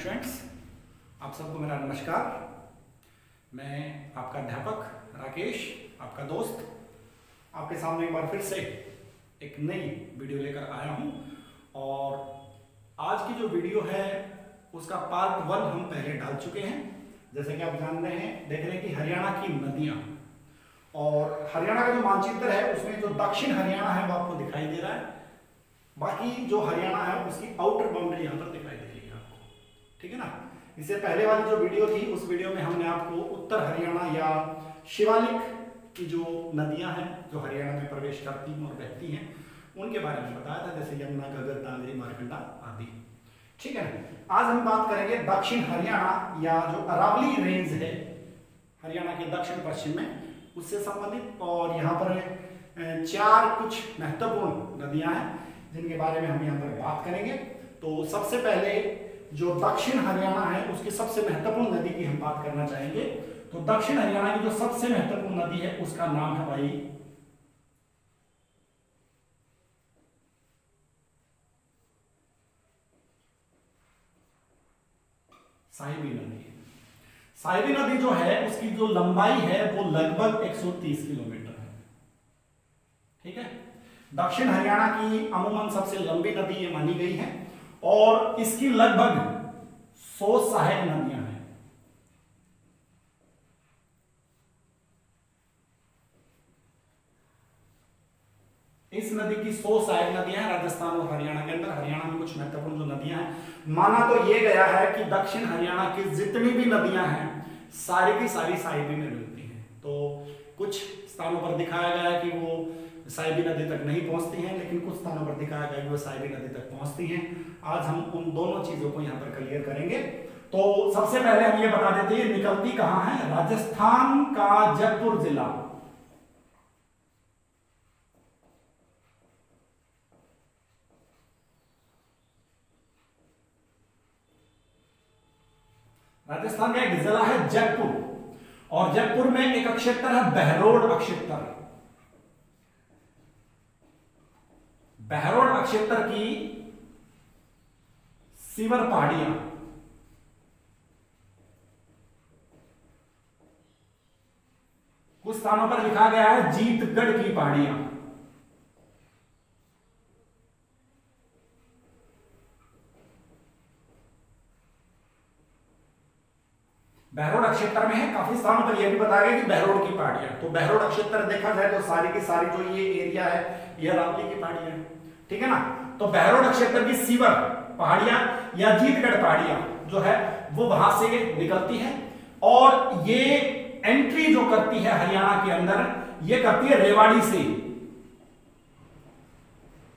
Students, आप सबको मेरा नमस्कार। मैं आपका अध्यापक राकेश, आपका दोस्त, आपके सामने एक बार फिर से एक नई वीडियो लेकर आया हूं। और आज की जो वीडियो है उसका पार्ट 1 हम पहले डाल चुके हैं। जैसे कि आप जान रहे हैं, देख रहे हैं कि हरियाणा की नदियां और हरियाणा का जो मानचित्र है उसमें जो दक्षिण हरियाणा है वो आपको दिखाई दे रहा है। बाकी जो हरियाणा है उसकी आउटर बाउंड्री यहाँ पर दिखाई दे रही है आपको, ठीक है ना। इससे पहले वाली जो वीडियो थी उस वीडियो में हमने आपको उत्तर हरियाणा या शिवालिक की जो नदियां हैं जो हरियाणा में प्रवेश करती हैं और बहती हैं उनके बारे में बताया था, जैसे यमुना, घग्गर, तांगरी, मारकंडा आदि, ठीक है ना। आज हम बात करेंगे दक्षिण हरियाणा या जो अरावली रेंज है हरियाणा के दक्षिण पश्चिम में उससे संबंधित। और यहाँ पर 4 कुछ महत्वपूर्ण नदियां हैं जिनके बारे में हम यहाँ पर बात करेंगे। तो सबसे पहले जो दक्षिण हरियाणा है उसकी सबसे महत्वपूर्ण नदी की हम बात करना चाहेंगे। तो दक्षिण हरियाणा की जो सबसे महत्वपूर्ण नदी है उसका नाम है भाई साहिबी नदी। साहिबी नदी जो है उसकी जो लंबाई है वो लगभग 130 किलोमीटर है, ठीक है। दक्षिण हरियाणा की अमूमन सबसे लंबी नदी ये मानी गई है और इसकी लगभग 100 सहायक नदियां हैं। इस नदी की 100 सहायक नदियां हैं राजस्थान और हरियाणा के अंदर। हरियाणा में कुछ महत्वपूर्ण जो नदियां हैं, माना तो ये गया है कि दक्षिण हरियाणा की जितनी भी नदियां हैं सारी की सारी साहिबी में मिलती हैं। तो कुछ स्थानों पर दिखाया गया है कि वो साहिबी नदी तक नहीं पहुंचती हैं, लेकिन कुछ स्थानों पर दिखाया गया कि वो साहिबी नदी तक पहुंचती हैं। आज हम उन दोनों चीजों को यहाँ पर क्लियर करेंगे। तो सबसे पहले हम ये बता देते हैं निकलती कहां है। राजस्थान का जयपुर जिला, राजस्थान का एक जिला है जयपुर और जयपुर में एक अक्षेत्र है बहरोड अक्षेत्र। बहरोड अक्षेत्र की सीवर पहाड़ियां, कुछ स्थानों पर लिखा गया है जीतगढ़ की पहाड़ियां। बहरोड अक्षेत्र में है। काफी स्थानों पर यह भी बताया गया कि बहरोड की पहाड़ियां। तो बहरोड अक्षेत्र देखा जाए तो सारी की सारी जो ये एरिया है यह अरावली की पहाड़ियां है, ठीक है ना। तो बहरोड अक्षेत्र की सीवर पहाड़ियां या जीतगढ़ पहाड़ियां जो है वो वहां से निकलती है और ये एंट्री जो करती है हरियाणा के अंदर ये करती है रेवाड़ी से।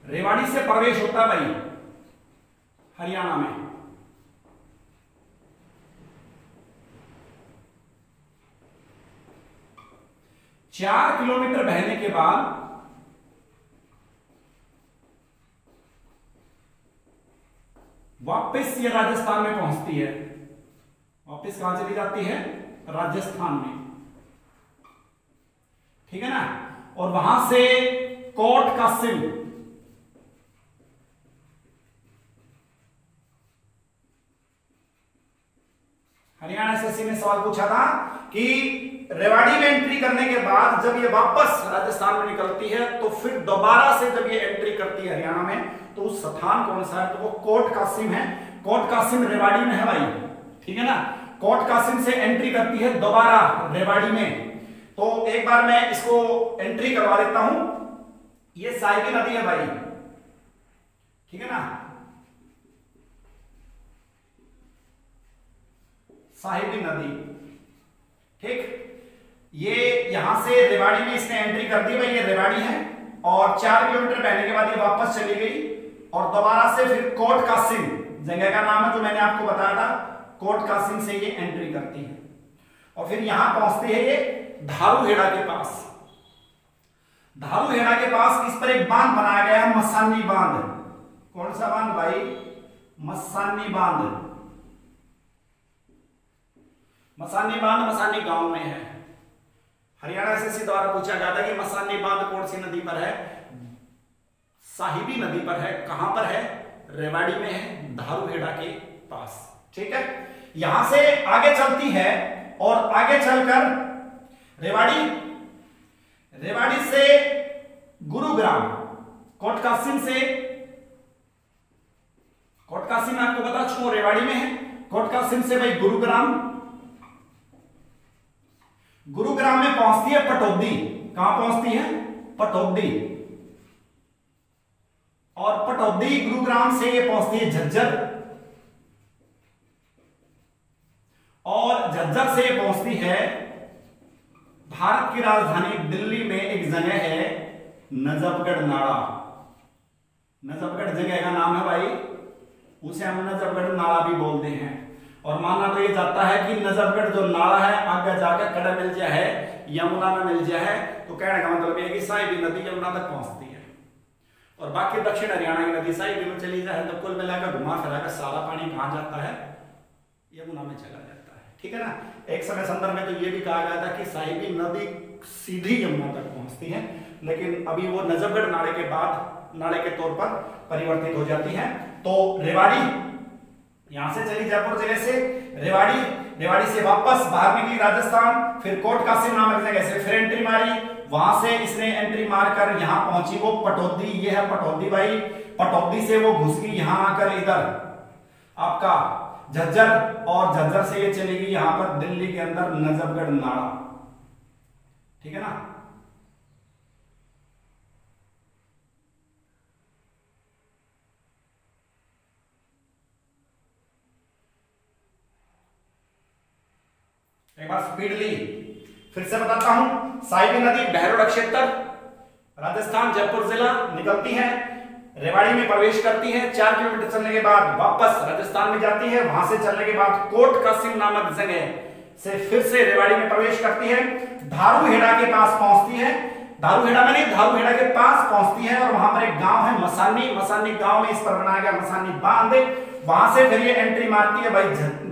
रेवाड़ी से प्रवेश होता है भाई हरियाणा में। 4 किलोमीटर बहने के बाद वापस ये राजस्थान में पहुंचती है। वापस कहां चली जाती है? राजस्थान में, ठीक है ना। और वहां से कोट कासिम, हरियाणा एसएससी ने सवाल पूछा था कि रेवाड़ी में एंट्री करने के बाद जब ये वापस राजस्थान में निकलती है तो फिर दोबारा से जब ये एंट्री करती है हरियाणा में तो उस स्थान कौन सा है? तो वो कोट कासिम है। कोट कासिम रेवाड़ी में है भाई, ठीक है ना। कोट कासिम से एंट्री करती है दोबारा रेवाड़ी में। तो एक बार मैं इसको एंट्री करवा देता हूं। ये साहिबी नदी है भाई, ठीक है ना। साहिबी नदी, ठीक। ये यहां से रेवाड़ी में इसने एंट्री कर दी भाई, ये रेवाड़ी है। और 4 किलोमीटर बहने के बाद ये वापस चली गई और दोबारा से फिर कोट कासिम, जगह का नाम है जो मैंने आपको बताया था, कोट कासिम से ये एंट्री करती है और फिर यहां पहुंचती है ये धारूहेड़ा के पास। धारूहेड़ा के पास इस पर एक बांध बनाया गया है, मसानी बांध। कौन सा बांध भाई? मसानी बांध। मसानी बांध मसानी गांव में है। हरियाणा एसएससी द्वारा पूछा गया था कि मसानी बांध कौन सी नदी पर है? साहिबी नदी पर है। कहां पर है? रेवाड़ी में है, धारूहेड़ा के पास। ठीक है। यहां से आगे चलती है और आगे चलकर रेवाड़ी से गुरुग्राम, कोटकासिम आपको बता चुका हूं रेवाड़ी में है। कोटकासिम से भाई गुरुग्राम में पहुंचती है पटौदी। कहां पहुंचती है? पटौदी। और पटौदी गुरुग्राम से ये पहुंचती है झज्जर, और झज्जर से ये पहुंचती है भारत की राजधानी दिल्ली में एक जगह है नजफगढ़ नाड़ा। नजफगढ़ जगह का नाम है भाई, उसे हम नजफगढ़ नाड़ा भी बोलते हैं। और माना तो ये जाता है कि नजफगढ़ जो नाड़ा है आगे जाकर कड़ा मिल जाए है, यमुना में मिल जाए है, तो कहने का मतलब ये कि साहिबी नदी यमुना तक पहुंचती है। और बाकी दक्षिण हरियाणा की नदी साहिबी में चली जाए तो कुल मिलाकर घुमा फिरा कर सारा पानी कहां जाता है? यमुना में चला जाता है। ठीक है ना। एक समय संदर्भ में तो ये भी कहा गया था कि साहिबी नदी सीधी यमुना तक पहुंचती है, लेकिन अभी वो नजफगढ़ नाड़े के बाद नाड़े के तौर पर परिवर्तित हो जाती है। तो रेवाड़ी यहां से चली जयपुर जिले से, रेवाड़ी से वापस बाहर निकली राजस्थान, फिर कोटकासिम नामक जगह से फिर एंट्री मारी, वहां से इसने एंट्री मारकर यहां पहुंची वो पटौदी। ये है पटौदी भाई। पटौदी से वो घुस गई यहां आकर इधर आपका झज्जर, और झज्जर से ये चली गई यहां पर दिल्ली के अंदर नजफगढ़ नाड़ा। ठीक है ना। एक बार स्पीड ली, फिर से बताता हूं। साहिबी नदी बहरोड क्षेत्र, राजस्थान, जयपुर जिला निकलती है, रेवाड़ी में प्रवेश करती है, 4 किलोमीटर चलने के बाद वापस राजस्थान में जाती है, वहां से चलने के बाद कोटकासिम नामक जगह से फिर से रेवाड़ी में प्रवेश करती है, धारूहेड़ा के पास पहुंचती है, धारूहेड़ा के पास पहुंचती है, और वहां पर एक गांव है मसानी गांव में इस पर बनाया गया मसानी बांध। वहां से फिर ये एंट्री मारती है भाई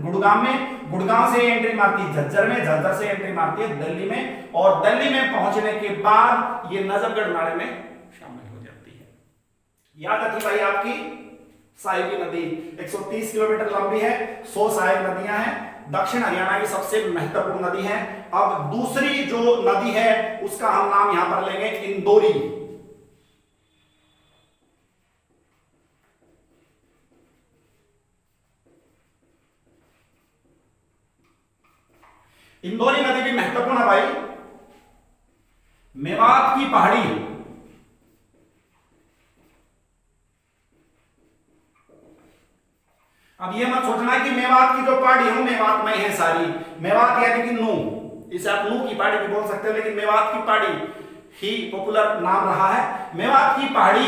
गुड़गांव में, गुड़गांव से एंट्री मारती है झज्जर में, झज्जर से एंट्री मारती है दिल्ली में, और दिल्ली में पहुंचने के बाद ये नजफगढ़ नाड़े में शामिल हो जाती है। याद रखी भाई आपकी साहिबी नदी 130 किलोमीटर लंबी है, 100 सहायक नदियां हैं, दक्षिण हरियाणा की सबसे महत्वपूर्ण नदी है। अब दूसरी जो नदी है उसका हम नाम यहां पर लेंगे इंदौरी। इंदौरी नदी भी महत्वपूर्ण है भाई। मेवात की पहाड़ी, अब ये मत सोचना कि मेवात की जो पहाड़ी है मेवात में है सारी। मेवात यानी कि नू, इसे आप नू की पहाड़ी भी बोल सकते हो, लेकिन मेवात की पहाड़ी ही पॉपुलर नाम रहा है। मेवात की पहाड़ी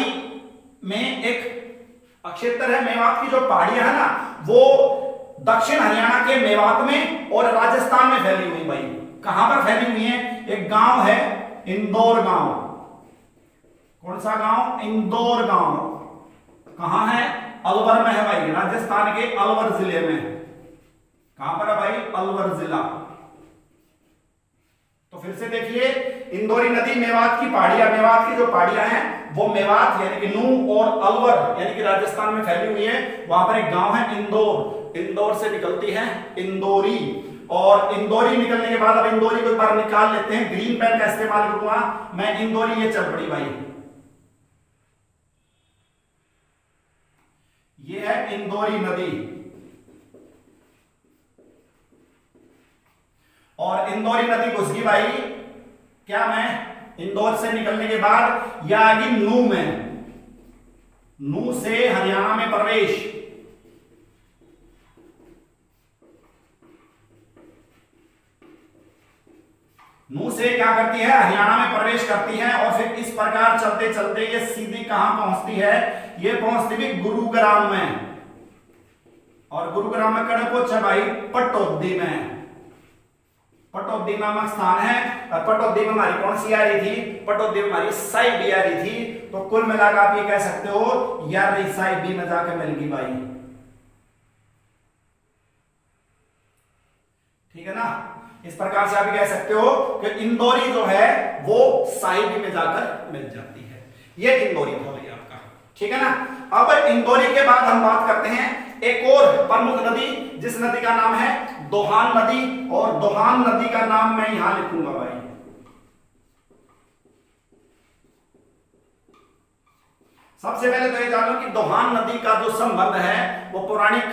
में एक क्षेत्र है, मेवात की जो पहाड़ियां है ना वो दक्षिण हरियाणा के मेवात में और राजस्थान में फैली हुई भाई। कहां पर फैली हुई है? एक गांव है इंदौर गांव। कौन सा गांव? इंदौर गांव। कहां है? अलवर में है भाई, राजस्थान के अलवर जिले में। कहां पर है भाई? अलवर जिला। तो फिर से देखिए, इंदौरी नदी मेवात की पहाड़ियां, मेवात की जो पहाड़ियां हैं वो मेवात यानी कि नू और अलवर यानी कि राजस्थान में फैली हुई है। वहां पर एक गांव है इंदौर, इंदौर से निकलती है इंदौरी, और इंदौरी निकलने के बाद अब इंदौरी को एक बार निकाल लेते हैं, ग्रीन पेन का इस्तेमाल करूंगा मैं। इंदौरी ये चल पड़ी भाई, ये है इंदौरी नदी। और इंदौरी नदी घुस गई भाई क्या में? इंदौर से निकलने के बाद यह आ गई नू में, नू से हरियाणा में प्रवेश। नू से क्या करती है? हरियाणा में प्रवेश करती है, और फिर इस प्रकार चलते चलते ये सीधी कहां पहुंचती है? ये पहुंचती भी गुरुग्राम में, और गुरुग्राम में कड़े पहुंचे भाई पटौदी में। पटौदी नामक स्थान है, और पटौदी में हमारी कौन सी आ रही थी? पटौदी में हमारी साहिबी आ रही थी। तो कुल मिलाकर आप ये कह सकते हो यार साहिबी में जाकर मिल गई भाई। ठीक है ना। इस प्रकार से आप कह सकते हो कि इंदौरी जो है वो साहिबी में जाकर मिल जाती है। ये इंदौरी था भाई आपका। ठीक है ना। अब इंदौरी के बाद हम बात करते हैं एक और प्रमुख नदी, जिस नदी का नाम है दोहान नदी, और दोहान नदी का नाम मैं यहां लिखूंगा भाई। सबसे पहले तो ये जानो कि दोहान नदी का जो संबंध है वो पौराणिक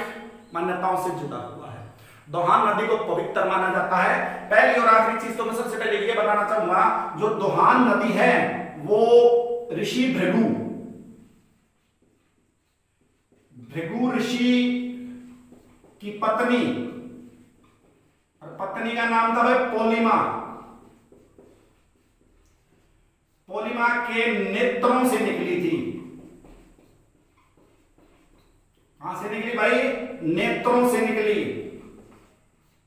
मान्यताओं से जुड़ा हुआ है। दोहान नदी को पवित्र माना जाता है। पहली और आखिरी चीज तो मैं सबसे पहले ये बताना चाहूंगा, जो दोहान नदी है वो ऋषि भृगु ऋषि की पत्नी, और पत्नी का नाम था भाई पोलिमा के नेत्रों से निकली थी। कहां से निकली भाई? नेत्रों से निकली।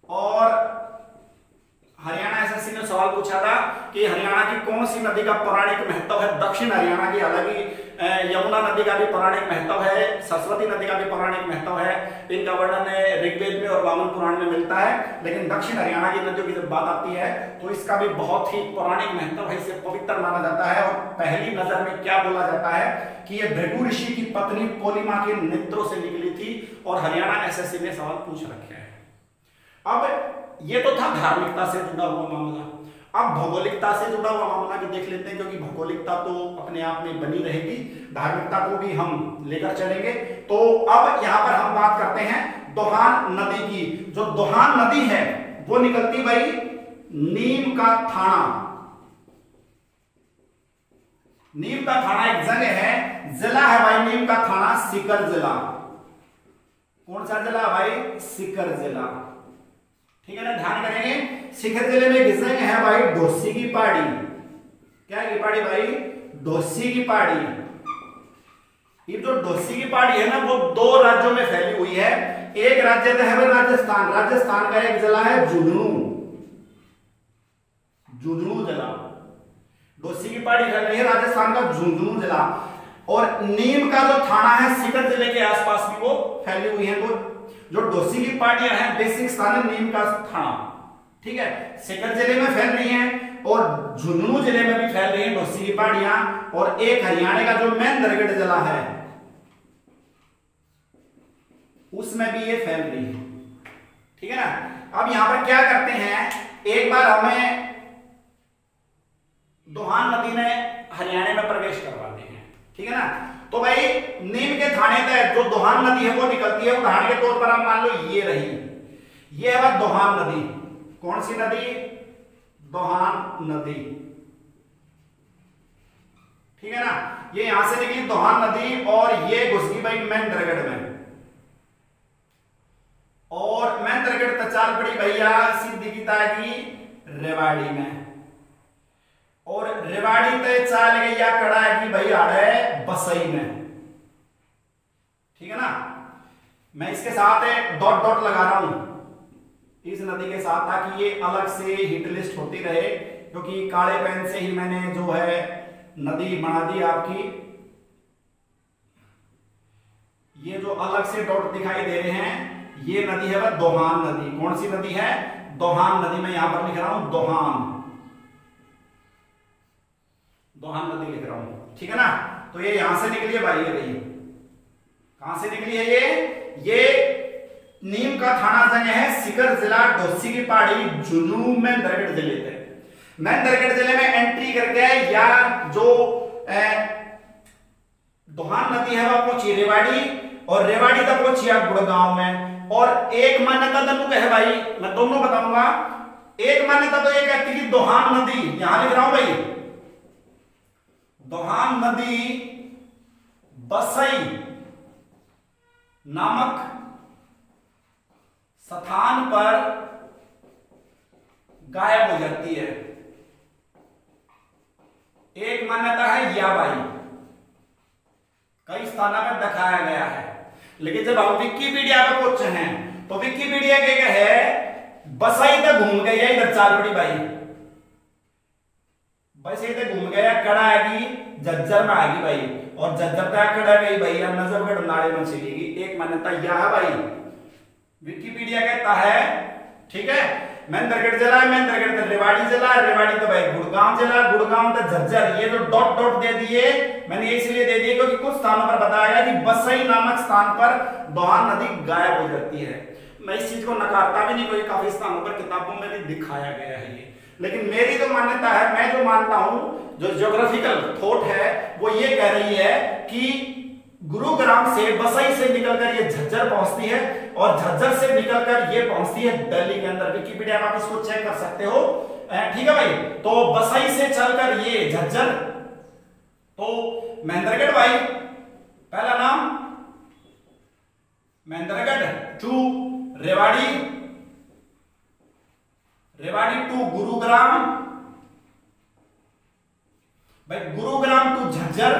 और हरियाणा एसएससी ने सवाल पूछा था कि हरियाणा की कौन सी नदी का पौराणिक महत्व है। दक्षिण हरियाणा की, हालांकि यमुना नदी का भी पौराणिक महत्व है, सरस्वती नदी का भी पौराणिक महत्व है। इनका वर्णन ऋग्वेद में और वामन पुराण में मिलता है। लेकिन दक्षिण हरियाणा की नदियों की जब बात आती है तो इसका भी बहुत ही पौराणिक महत्व है, इसे पवित्र माना जाता है। और पहली नजर में क्या बोला जाता है कि यह भृगु ऋषि की पत्नी पोलिमा के नेत्रों से निकली थी। और हरियाणा एसएससी ने सवाल पूछ रखे हैं। अब ये तो था धार्मिकता से जुड़ा हुआ मामला। अब भौगोलिकता से जुड़ा हुआ मामला भी देख लेते हैं, क्योंकि भौगोलिकता तो अपने आप में बनी रहेगी, धार्मिकता को भी हम लेकर चलेंगे। तो अब यहां पर हम बात करते हैं दोहान नदी की। जो दोहान नदी है वो निकलती भाई नीम का थाना। नीम का थाना एक जगह है, जिला है भाई नीम का थाना सीकर जिला। कौन सा जिला भाई? सीकर जिला। ठीक है ना, ध्यान करेंगे। सीकर जिले में एक जगह है भाई डोसी की पहाड़ी। क्या की पहाड़ी भाई? डोसी की पहाड़ी। ये जो डोसी की पहाड़ी है ना वो 2 राज्यों में फैली हुई है। एक राज्य है भाई राजस्थान। राजस्थान का एक जिला है झुंझुनू जिला। डोसी की पहाड़ी फैल रही है राजस्थान का झुंझुनू जिला। और नीम का जो थाना है सीकर जिले के आसपास भी वो फैली हुई है। तो जो डोसी की पहाड़ियां हैं बेसिक स्थान है नीम का थाना। ठीक है, सीकर जिले में फैल रही हैं और झुंझुनू जिले में भी फैल रही है डोसी की पहाड़ियां। और एक हरियाणा का जो महेंद्रगढ़ जिला है उसमें भी ये फैल रही है। ठीक है ना। अब यहां पर क्या करते हैं, एक बार हमें दोहान नदी ने हरियाणा में प्रवेश करवा दी है। ठीक है ना। तो भाई नीम के थाने तक जो दोहान नदी है वो निकलती है। उदाहरण के तौर पर आप मान लो ये रही, ये है दोहान नदी। कौन सी नदी? दोहान नदी। ठीक है ना। ये यहां से निकली दोहान नदी और ये घुस गई भाई महेंद्रगढ़ में। और महेंद्रगढ़ तचाल पड़ी भैया सीधी की तागी रेवाड़ी में। और रेवाड़ी ते चाल गई या कड़ा की भाई आड़े बसई में। ठीक है ना। मैं इसके साथ डॉट डॉट लगा रहा हूं इस नदी के साथ, ताकि ये अलग से हिट लिस्ट होती रहे, क्योंकि काले पेन से ही मैंने जो है नदी बना दी आपकी। ये जो अलग से डॉट दिखाई दे रहे हैं ये नदी है वह दोहान नदी। कौन सी नदी है? दोहान नदी। मैं यहां पर लिख रहा हूं दोहान नदी लिख रहा हूं। ठीक है ना। तो ये यहां से निकली है भाई, ये रही। कहां से निकली है? ये नीम का थाना जगह है सीकर जिला डोसी की पहाड़ी झुंझुनू में दरगढ़ जिले थे। मैं दरगढ़ जिले में एंट्री करके या जो दोहान नदी है वह पहुंची रेवाड़ी और रेवाड़ी तक पहुंची गुड़गांव में। और एक मान्यता तनुक है भाई, मैं दोनों बताऊंगा। एक मान्यता तो ये कहती कि दोहान नदी, यहां लिख रहा हूं भाई, दोहान नदी बसई नामक स्थान पर गायब हो जाती है। एक मान्यता है या भाई, कई स्थानों पर दिखाया गया है। लेकिन जब हम विकिपीडिया पे पहुंचे हैं तो विकिपीडिया के क्या है, बसई तक घूम गई है, इधर चाल पड़ी भाई, बसई तक घूम गया, कड़ा आएगी जज्जर में आएगी भाई, और जज्जर तक कड़ा गई भाई, अब नजफगढ़ नाड़े में चलेगी। एक मान्यता यह है भाई, विकिपीडिया कहता है। ठीक है। महेंद्रगढ़ जिला है, महेंद्रगढ़ तो रेवाड़ी जिला, रेवाड़ी तो भाई गुड़गांव जिला, गुड़गांव तो झज्जर। ये तो डॉट डॉट दे दिए मैंने इसलिए दे दिए क्योंकि कुछ स्थानों पर बताया गया कि बसई नामक स्थान पर दोहान नदी गायब हो जाती है। मैं इस चीज को नकारता भी नहीं, क्योंकि काफी स्थानों पर किताबों में भी दिखाया गया है ये, लेकिन मेरी जो मान्यता है, मैं जो मानता हूं, जो ज्योग्राफिकल थॉट है वो ये कह रही है कि गुरुग्राम से बसई से निकलकर ये झज्जर पहुंचती है और झज्जर से निकलकर ये पहुंचती है दिल्ली के अंदर। विकिपीडिया में आप इसको चेक कर सकते हो, ठीक है भाई। तो बसई से चलकर ये झज्जर, तो महेंद्रगढ़ भाई पहला नाम महेंद्रगढ़ टू रेवाड़ी, रेवाड़ी टू गुरुग्राम, भाई गुरुग्राम टू झज्जर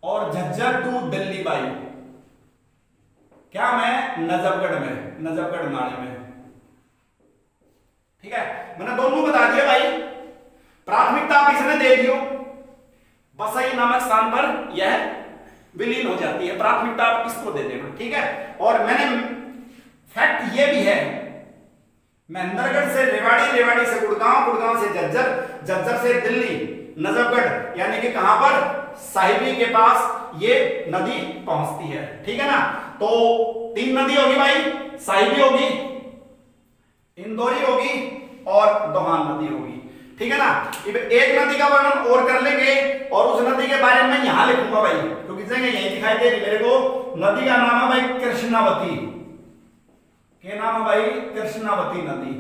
और झज्जर टू दिल्ली भाई। क्या मैं नजफगढ़ में, नजफगढ़ नाले में, ठीक है। मैंने दोनों बता दिया भाई। प्राथमिकता आप इसने दे दियो, बसई नामक स्थान पर यह विलीन हो जाती है, प्राथमिकता आप इसको दे देना, ठीक है। और मैंने फैक्ट ये भी है, महेंद्रगढ़ से रेवाड़ी, रेवाड़ी से गुड़गांव, गुड़गांव से झज्जर, झज्जर से दिल्ली, नजफगढ़ यानी कि कहां पर, साहिबी के पास ये नदी पहुंचती है, ठीक है ना। तो 3 नदी होगी भाई, साहिबी होगी, इंदौरी होगी और दोहान नदी होगी, ठीक है ना। एक नदी का वर्णन और कर लेंगे और उस नदी के बारे में यहां लिखूंगा भाई, क्योंकि जगह यही दिखाई दे रही मेरे को। नदी का नाम है भाई कृष्णावती, क्या नाम है भाई, कृष्णावती नदी।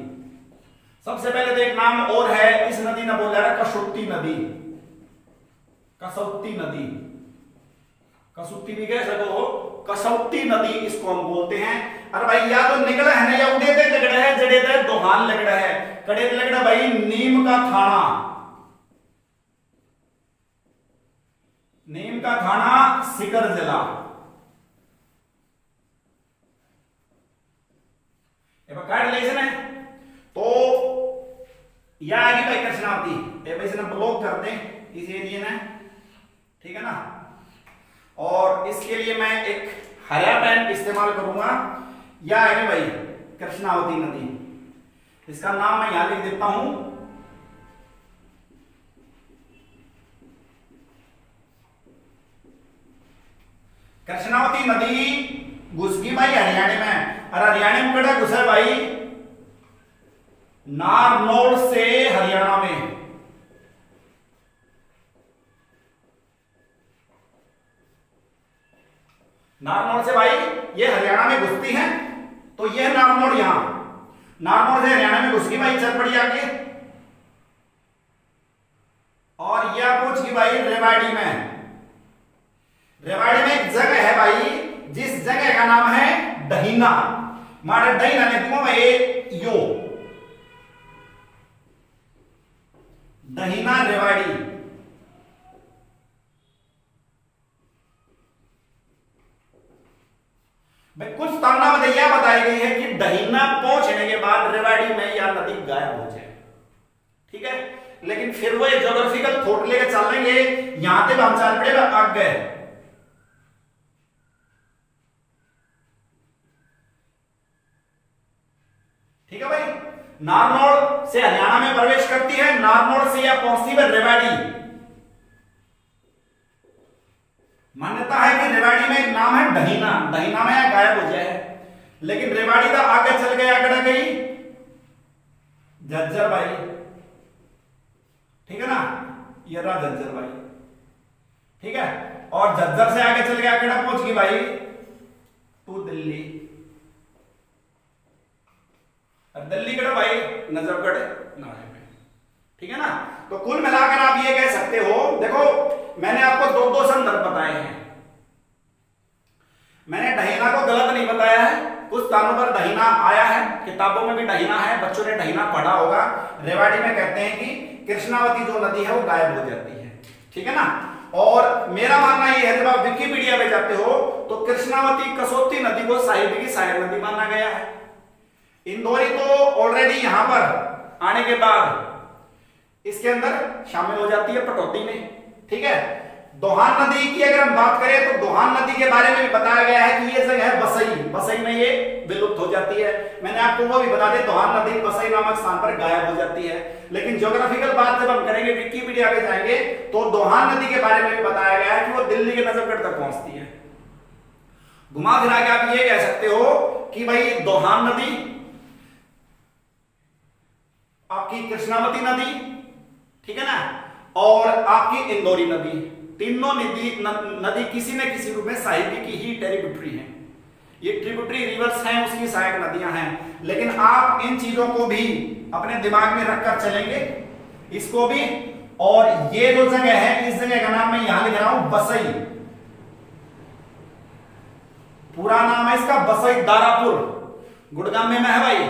सबसे पहले तो एक नाम और है, इस नदी ने बोला है कसौती नदी, कसौती नदी, कसौती भी कह सको हो, कसौती नदी इसको हम बोलते हैं। अरे भाई या तो निकला है ना, या उड़े थे लगड़ा है, जड़े थे दोहान लगड़ा है, कड़े लगड़ा भाई नीम का थाना, नीम का थाना सीकर जिला। कार्डिलेशन है तो यह आएगी भाई कृष्णावती, भाई इसने ब्लॉक कर दें इस एरिया ने, ठीक है ना। और इसके लिए मैं एक हरा पेन इस्तेमाल करूंगा, यह आएगी भाई कृष्णावती नदी, इसका नाम मैं यहां लिख देता हूं। कृष्णावती नदी घुस गई भाई हरियाणा में, और हरियाणा में कड़ा घुसा भाई नारनौल से हरियाणा में, नारनौल से भाई ये हरियाणा में घुसती है। तो ये नारनौल, यहां नारनौल से हरियाणा में घुस गई भाई, चल पड़ी आगे, और यह पहुंच गई भाई रेवाड़ी में। रेवाड़ी में एक जगह है भाई, जिस जगह का नाम है दहीना, मारे दहीना लिखूंगा भाई यो, दहीना रेवाड़ी। भाई कुछ स्थानों में यह बताई गई है कि दहीना पहुंचने के बाद रेवाड़ी में यह नदी गायब हो जाए, ठीक है। लेकिन फिर वो ज्योग्राफिकल थॉट लेकर चलेंगे, यहां तक हम चल पड़े आग गए। ठीक है भाई, नारनौल से हरियाणा में प्रवेश करती है, नारनौल से यह पहुंचती है रेवाड़ी। मान्यता है कि रेवाड़ी में एक नाम है दहीना, दहीना में यह गायब हो जाए, लेकिन रेवाड़ी का आगे चल गया, कड़ा गई झज्जर भाई, ठीक है ना, ये रहा झज्जर भाई, ठीक है। और झज्जर से आगे चल गया, कड़ा पहुंच गई भाई टू दिल्ली, दिल्ली कड़ा भाई नजफगढ़ नाले में, ठीक है ना। तो कुल मिलाकर आप ये कह सकते हो, देखो मैंने आपको दो संदर्भ बताए हैं, मैंने दहीना को गलत नहीं बताया है, कुछ स्थानों पर दहीना आया है, किताबों में भी दहीना है, बच्चों ने दहीना पढ़ा होगा। रेवाड़ी में कहते हैं कि कृष्णावती जो नदी है वो गायब हो जाती है, ठीक है ना। और मेरा मानना यह है, जब आप विकिपीडिया पे जाते हो तो कृष्णावती कसौती नदी को साहिबी की सहायक नदी माना गया है। इंदौरी तो ऑलरेडी यहां पर आने के बाद इसके अंदर शामिल हो जाती है पटौदी में, ठीक है। दोहान नदी की अगर हम बात करें तो दोहान नदी के बारे में भी बताया गया है कि ये जगह है बसई, बसई में ये विलुप्त हो जाती है। मैंने आपको वो भी बता दिया, दोहान नदी बसई नामक स्थान पर गायब हो जाती है। लेकिन ज्योग्राफिकल बात जब हम करेंगे, विकिपीडिया पे जाएंगे तो दोहान नदी के बारे में भी बताया गया है कि वो दिल्ली के नजफगढ़ तक पहुंचती है। घुमा फिरा के आप ये कह सकते हो कि भाई दोहान नदी, आपकी कृष्णावती नदी, ठीक है ना, और आपकी इंदौरी नदी, तीनों नदी किसी न किसी रूप में साहित्य की ही ट्रिब्यूटरी है। ये ट्रिब्यूटरी रिवर्स हैं, उसकी सहायक नदियां हैं। लेकिन आप इन चीजों को भी अपने दिमाग में रखकर चलेंगे, इसको भी। और ये जो जगह है, इस जगह का नाम मैं यहां लिख रहा हूं बसई, पूरा नाम है इसका बसई दारापुर, गुड़गांव में है भाई,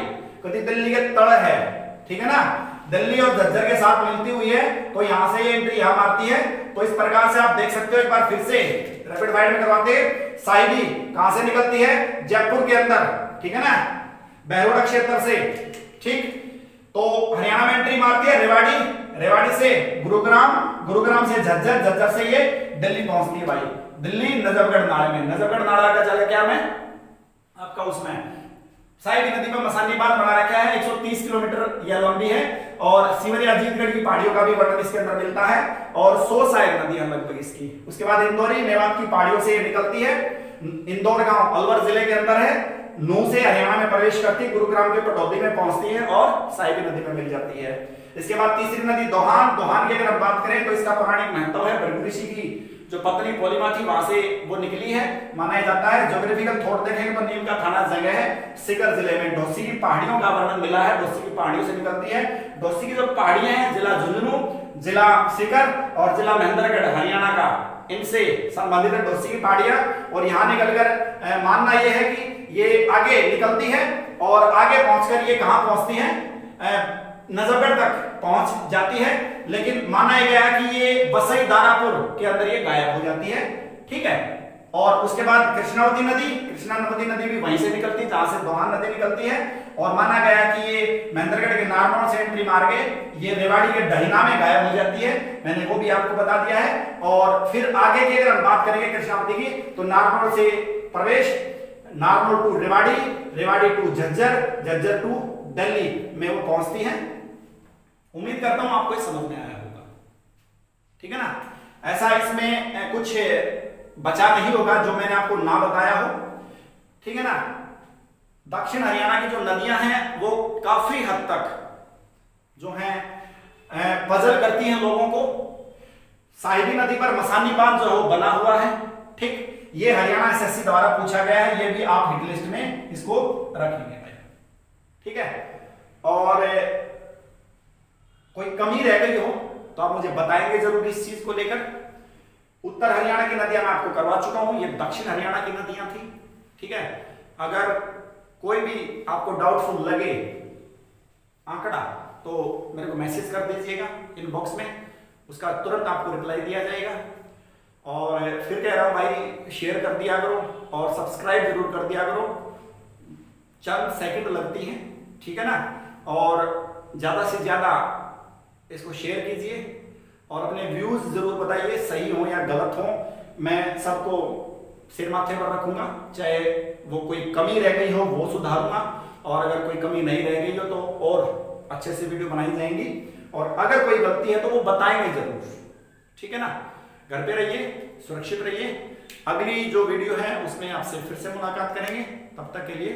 कभी दिल्ली के तड़ है, ठीक है ना, दिल्ली और झज्जर के साथ मिलती हुई है। तो यहां से ये एंट्री यहां मारती है। तो इस प्रकार से आप देख सकते हो, एक बार फिर से रैपिड फायर में करवाते हैं। साहिबी कहां से निकलती है? जयपुर के अंदर, ठीक है ना, बहरोड़ा क्षेत्र से, ठीक। तो हरियाणा में एंट्री मारती है रेवाड़ी, रेवाड़ी से गुरुग्राम, गुरुग्राम से झज्जर, झज्जर से ये दिल्ली पहुंचती है भाई, दिल्ली नजफगढ़ नाले में। नजफगढ़ नाला का जगह क्या में आपका उसमें साहिबी नदी पर मसानी बांध बना रखा है, 130 किलोमीटर यह लंबी है। और सिमरिया अजीतगढ़ की पहाड़ियों का भी वर्णन इसके अंदर मिलता है, और 100 सहायक नदियां लगभग इसकी। उसके बाद इंदौरी, मेवात की पहाड़ियों से निकलती है। इंदौर गांव अलवर जिले के अंदर है। नूह से हरियाणा में प्रवेश करती है, गुरुग्राम के पटौदी में पहुंचती है और साहिबी नदी में मिल जाती है। इसके बाद तीसरी नदी दोहान, दोहान की अगर हम बात करें तो इसका पौराणिक महत्व है। भृगु ऋषि की जो पत्नी पोलिमा थी, वहां से वो निकली है, माना जाता है। ज्योग्राफिकल थोट देखेंगे तो नीम का थाना जगह है सीकर जिले में। डोसी की पहाड़ियों का वर्णन मिला है, डोसी की पहाड़ियों से निकलती है। डोसी की जो पहाड़ियां हैं, जिला झुंझुनू, जिला सीकर और जिला महेंद्रगढ़ हरियाणा का, इनसे संबंधित है डोसी की पहाड़ियां। और यहां निकलकर मानना यह है कि ये आगे निकलती है और आगे पहुंचकर ये कहां पहुंचती है? नजफगढ़ तक पहुंच जाती है। लेकिन माना गया कि ये बसई दारापुर के अंदर ये गायब हो जाती है, ठीक है। और उसके बाद कृष्णावती नदी, कृष्णावती नदी भी वहीं से निकलती है जहां से दोहान नदी निकलती है। और माना गया कि ये महेंद्रगढ़ के नारनौल से एंट्री मार के ये रेवाड़ी के डहिना में गायब हो जाती है, मैंने वो भी आपको बता दिया है। और फिर आगे की अगर हम बात करेंगे कृष्णावती की, तो नारनौल से प्रवेश, Narnaul to Rewari, Rewari to Jhajjar, Jhajjar to Delhi में वो पहुंचती है। उम्मीद करता हूं आपको ये समझ में आया होगा, ठीक है ना। ऐसा इसमें कुछ बचा नहीं होगा जो मैंने आपको ना बताया हो, ठीक है ना। दक्षिण हरियाणा की जो नदियां हैं वो काफी हद तक जो हैं पजल करती हैं लोगों को। साहिबी नदी पर मसानी बांध जो है बना हुआ है, ठीक। ये हरियाणा एसएससी द्वारा पूछा गया है, ये भी आप हिट लिस्ट में इसको रखेंगे, ठीक है। और कोई कमी रह गई हो तो आप मुझे बताएंगे जरूर इस चीज को लेकर। उत्तर हरियाणा की नदियां मैं आपको करवा चुका हूं, ये दक्षिण हरियाणा की नदियां थी, ठीक है। अगर कोई भी आपको डाउटफुल लगे आंकड़ा तो मेरे को मैसेज कर दीजिएगा इनबॉक्स में, उसका तुरंत आपको रिप्लाई दिया जाएगा। और फिर कह रहा हूं भाई, शेयर कर दिया करो और सब्सक्राइब जरूर कर दिया करो, चंद सेकंड लगती हैं, ठीक है ना। और ज्यादा से ज्यादा इसको शेयर कीजिए और अपने व्यूज जरूर बताइए, सही हो या गलत हो। मैं सबको सिर माथे पर रखूंगा, चाहे वो कोई कमी रह गई हो वो सुधारूंगा, और अगर कोई कमी नहीं रह गई हो तो और अच्छे से वीडियो बनाई जाएंगी। और अगर कोई गलती है तो वो बताएंगे जरूर, ठीक है ना। घर पे रहिए, सुरक्षित रहिए। अगली जो वीडियो है उसमें आपसे फिर से मुलाकात करेंगे, तब तक के लिए